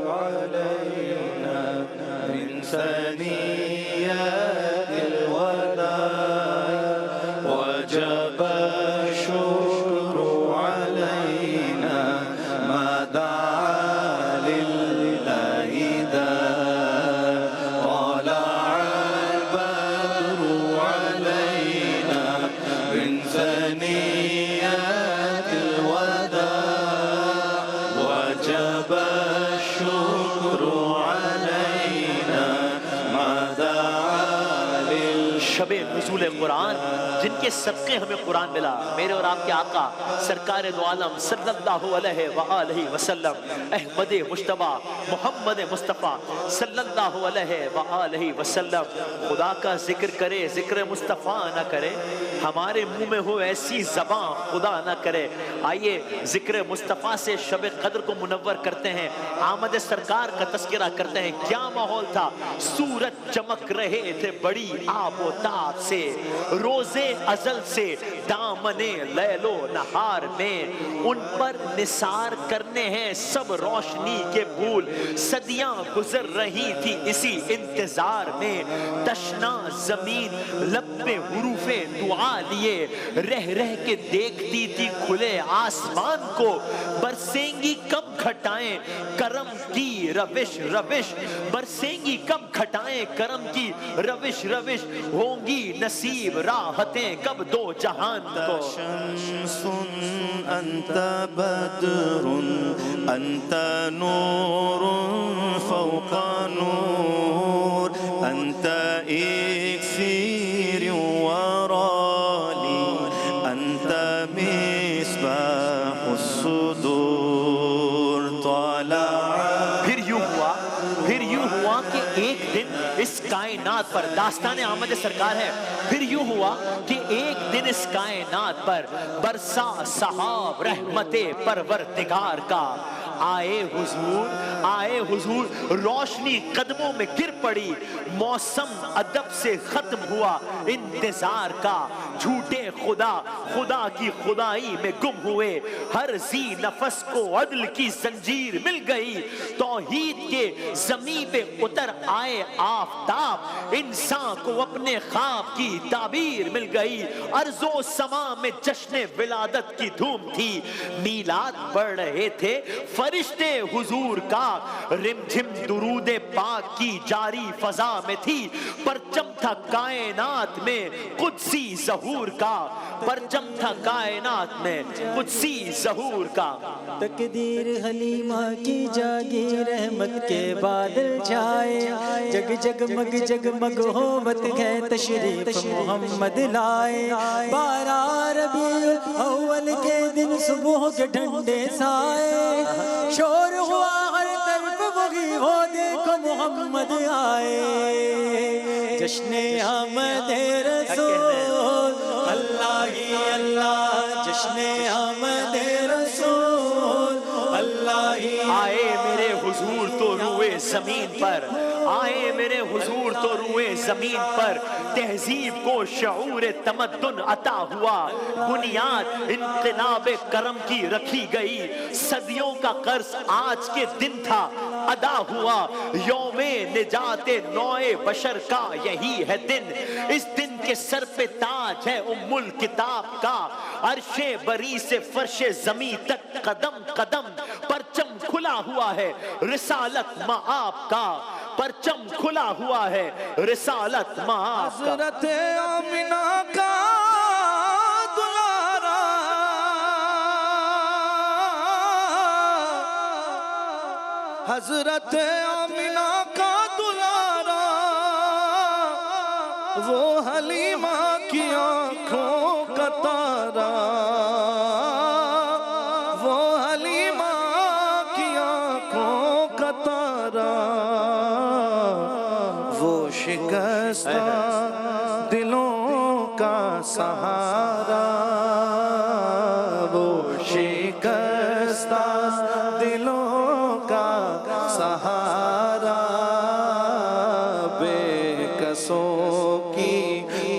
علينا من ثنيات الوداع وجب الشكر علينا ما دعا لله داع طلع البدر علينا من ثنيات الوداع وجب الشكر علينا ما دعا شب نزول قرآن جن کے صدقے ہمیں قرآن ملا، میرے اور آپ کے آقا سرکار دو عالم صلی اللہ علیہ وآلہ وسلم احمد مجتبی محمد مصطفیٰ صلی اللہ علیہ وآلہ وسلم خدا کا ذکر کرے ذکر مصطفیٰ نہ کرے، ہمارے منہ میں ہو ایسی زبان خدا نہ کرے۔ آئیے ذکر مصطفیٰ سے شب قدر کو منور کرتے ہیں، آمد سرکار کا تذکرہ کرتے ہیں۔ کیا ماحول تھا، سورج چمک رہے تھے بڑی آب و تاب سے، روزے ازل سے دامن لیل و نہار میں ان پر نثار کرنے ہیں سب روشنی کے پھول، صدیاں گزر رہی تھی اسی انتظار میں، تشنا زمین لب پہ حروف دعا لیے رہ رہ کے دیکھتی تھی کھلے آسمان کو، برسیں گی کب گھٹائیں کرم کی روش روش، برسیں گی کب گھٹائیں کرم کی روش روش، ہوں گی نصیب راحتیں کب دو جہان کو۔ شمس انت بدر انت نور فوق نور انت اکسیر ورالی انت مصباح الصدور طلع۔ پھر یوں ہوا کہ ایک دن اس کائنات پر داستان آمد سرکار ہے، پھر یوں ہوا کہ ایک دن اس کائنات پر برسا سحاب رحمت پروردگار کا، آئے حضور روشنی قدموں میں گر پڑی، موسم ادب سے ختم ہوا انتظار کا، جھوٹے خدا کی خدائی میں گم ہوئے، ہر ذی نفس کو عدل کی زنجیر مل گئی، توحید کے زمین پہ اتر آئے آفتاب، انسان کو اپنے خواب کی تعبیر مل گئی، ارض و سما میں جشن ولادت کی دھوم تھی، میلاد پڑھ رہے تھے فرشتے حضور کا، رمجھم درود پاک کی جاری فضا میں تھی، پرچم تھا کائنات میں قدسی ظہور کا، پرچم تھا کائنات میں قدسی ظہور کا۔ تقدیر حلیمہ کی جاگی رحمت کے بادل چھائے، جگ جگمگ جگمگ ہوت گئے تشریف محمد لائے، 12 ربیع الاول کے دن صبح کے ٹھنڈے سائے، شور ہوا ہر طرف وہی ہو دیکھو محمد آئے، جشن آمد رسول اللہ ہی اللہ، جشن آمد رسول اللہ ہی۔ آئے میرے حضور تو روئے زمین پر، آئے میرے حضور تو روئے زمین پر، تہذیب کو شعور تمدن عطا ہوا، بنیاد انقلاب کرم کی رکھی گئی، صدیوں کا قرض آج کے دن تھا ادا ہوا، یوم نجات نوع بشر کا یہی ہے دن، اس دن کے سر پہ تاج ہے ام الکتاب کا، عرش بری سے فرش زمین تک قدم قدم پرچم کھلا ہوا ہے رسالت مآب کا، پرچم کھلا ہوا ہے رسالت مآب کا۔ حضرت آمنہ کا دلارا حضرت آمنہ کا دلارا، وہ حلیمہ کی آنکھوں کا تارا، وہ حلیمہ کی آنکھوں کا تارا، وہ شکستہ دلوں کا سہارا، وہ شکستہ دلوں کا سہارا، بے کسوں کی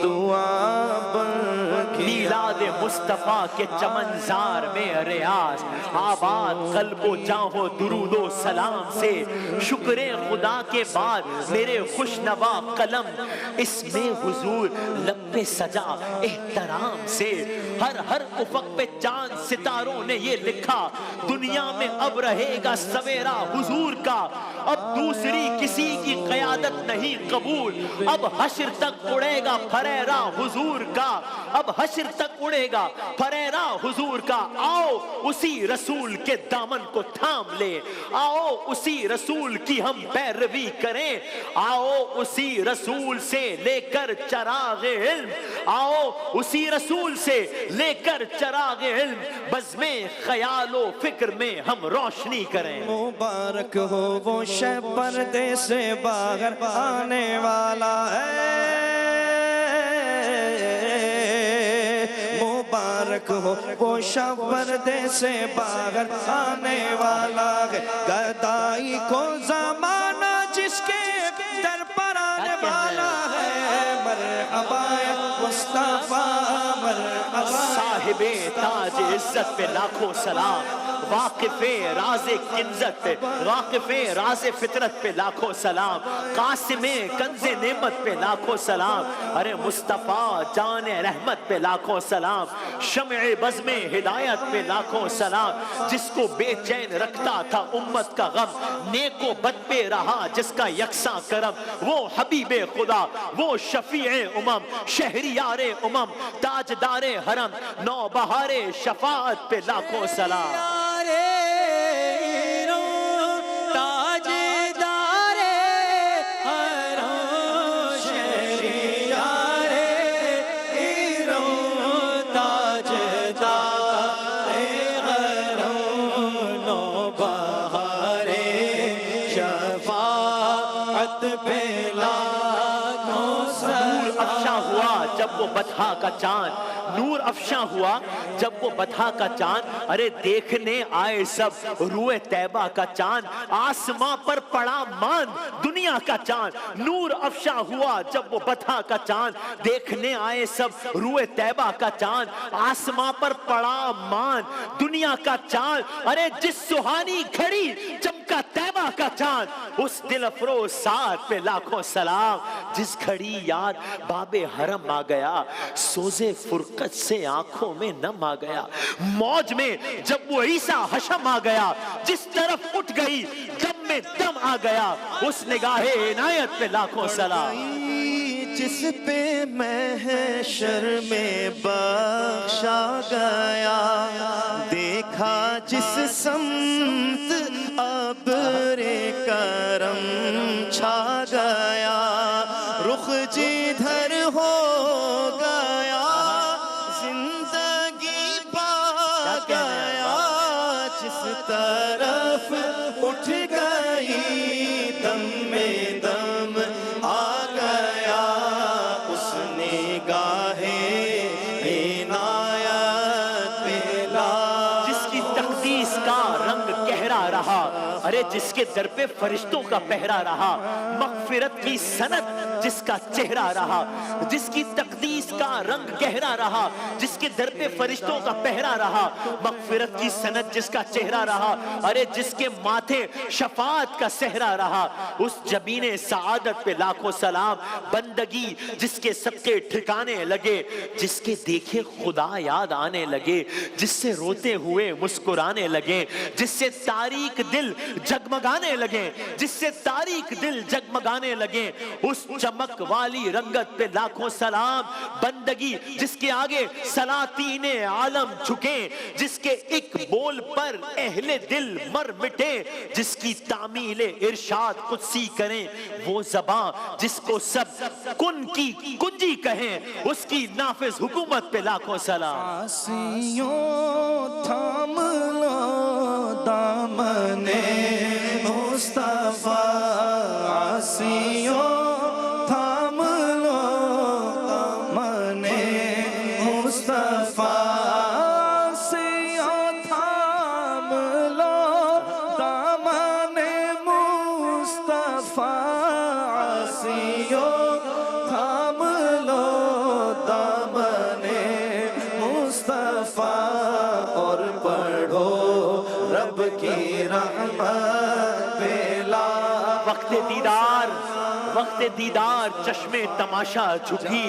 دعا بن کے مصطفیٰ کے چمنزار میں ریاض، آباد قلب و جاں ہو درود و سلام سے، شکر خدا کے بعد میرے خوشنوا قلم، اس میں حضور لب پہ سجا احترام سے، ہر افق پہ چاند ستاروں نے یہ لکھا، دنیا میں اب رہے گا سویرا حضور کا، اب دوسری کسی کی قیادت نہیں قبول، اب حشر تک اڑے گا پھریرا حضور کا، اب حشر تک اڑے گا پھریرا حضور کا، آؤ اسی رسول کے دامن کو تھام لے، آؤ اسی رسول کی ہم پیروی کریں، آؤ اسی رسول سے لے کر چراغ علم، آؤ اسی رسول سے لے کر چراغ علم، بزم خیال و فکر میں ہم روشنی کریں۔ مبارک ہو وہ شب پردے سے باہر آنے والا ہے، مبارک ہو وہ شب پردے سے باہر آنے والا ہے، گدائی کو زمانہ جس کے در پر آنے والا ہے، مرحبا مصطفیٰ مرحبا۔ صاحب تاج عزت پہ لاکھوں سلام، واقف راز کنزت پہ، واقف راز فطرت پہ لاکھوں سلام، قاسم کنز نعمت پہ لاکھوں سلام، ارے مصطفیٰ جان رحمت پہ لاکھوں سلام، شمع بزم ہدایت پہ لاکھوں سلام، جس کو بے چین رکھتا تھا امت کا غم، نیک و بد پہ رہا جس کا یکساں کرم، وہ حبیب خدا، وہ شفیع امم، شہریار امم، تاجدار حرم، نوبہار شفاعت پہ لاکھوں سلام۔ جب وہ بطحا کا چاند، نور افشاں ہوا جب وہ بطحا کا چاند، ارے دیکھنے آئے سب روئے طیبہ کا چاند، آسماں پر پڑا ماند دنیا کا چاند، نور افشاں ہوا جب وہ بطحا کا چاند، دیکھنے آئے سب روئے طیبہ کا چاند، آسماں پر پڑا ماند دنیا کا چاند، ارے جس سہانی گھڑی چمکا طیبہ کا چاند، اس دل افروز ساتھ پہ لاکھوں سلام، جس گھڑی یاد باب حرم آ گیا، سوزے فرقت سے آنکھوں میں نم آ گیا، موج میں جب وہ عیسیٰ حشم آ گیا، جس طرف اٹھ گئی دم میں دم آ گیا، اس نگاہ عنایت پہ لاکھوں سلام، جس پہ محشر میں بخشا گیا، دیکھا جس سمت ابر کرم چھا گیا، رخ جدھر ہو گیا زندگی پا گیا، جس طرف اٹھ گئی دم میں دم آ گیا، اس نگاہ عنایت پہ جس کی تقدیس کا رنگ گہرا رہا، ارے جس کے در پہ فرشتوں کا پہرا رہا، مغفرت کی سند جس کا چہرہ رہا، جس کی تقدیس کا رنگ گہرا رہا، جس کے در پہ فرشتوں کا پہرا رہا، مغفرت کی سند جس کا چہرہ رہا، ارے جس کے ماتھے شفاعت کا صحرا رہا، اس جبین سعادت پہ لاکھوں سلام، بندگی جس کے سب کے ٹھکانے لگے، جس کے دیکھے خدا یاد آنے لگے، جس سے روتے ہوئے مسکرانے لگے، جس سے تاریک دل جگمگانے لگے، جس سے تاریک دل جگمگانے لگے، اس چمک والی رنگت پہ لاکھوں سلام، بندگی جس کے آگے سلاطین عالم جھکیں، جس کے ایک بول پر اہل دل مر مٹے، جس کی تعمیل ارشاد قدسی کریں، وہ زباں جس کو سب کن کی کنجی کہیں، اس کی نافذ حکومت پہ لاکھوں سلام۔ آسیوں تھام لو دامن مصطفیٰ، آسیوں تھام لو دامن مصطفیٰ، آسیوں تھام لو دامن مصطفیٰ، آسیوں تھام لو دامن مصطفیٰ۔ بلا وقت دیدار چشمے تماشا جھکی،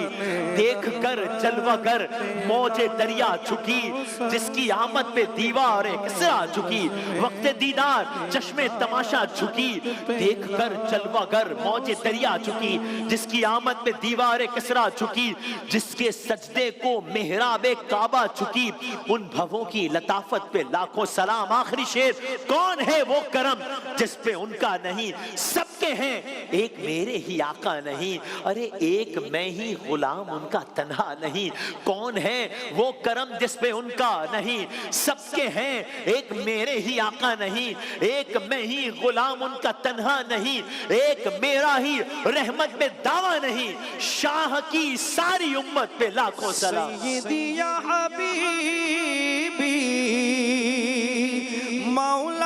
دیکھ کر جلوہ گر موج دریا جھکی، جس کی آمد پہ دیوار کسرا جھکی۔ وقت دیدار چشمے تماشا جھکی، دیکھ کر جلوہ گر موج دریا جھکی، جس کی آمد پہ دیوار کسرا جھکی، جس کے سجدے کو محراب کعبہ جھکی، ان بھووں کی لطافت پہ لاکھوں سلام۔ آخری شعر، کون ہے وہ کرم جس پہ ان کا نہیں، سب کے ہیں ایک میرے ہی آقا نہیں، ارے ایک میں ہی غلام ان کا تنہا نہیں۔ کون ہے وہ کرم جس پہ ان کا نہیں، سب کے ہیں ایک میرے ہی آقا نہیں، ایک میں ہی غلام ان کا تنہا نہیں، ایک میرا ہی رحمت پہ دعویٰ نہیں، شاہ کی ساری امت پہ لاکھوں سلام۔ سیدی یا حبیبی مولائی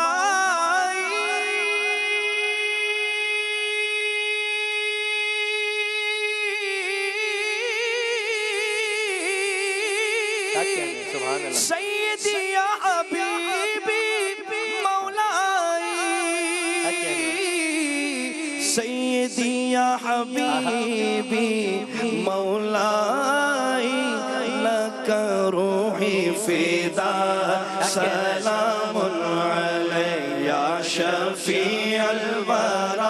سیدی یا حبیبی مولائی، سیدی یا حبیبی مولائی، لک روحی فدا، سلام علیہ یا شفیع الورى۔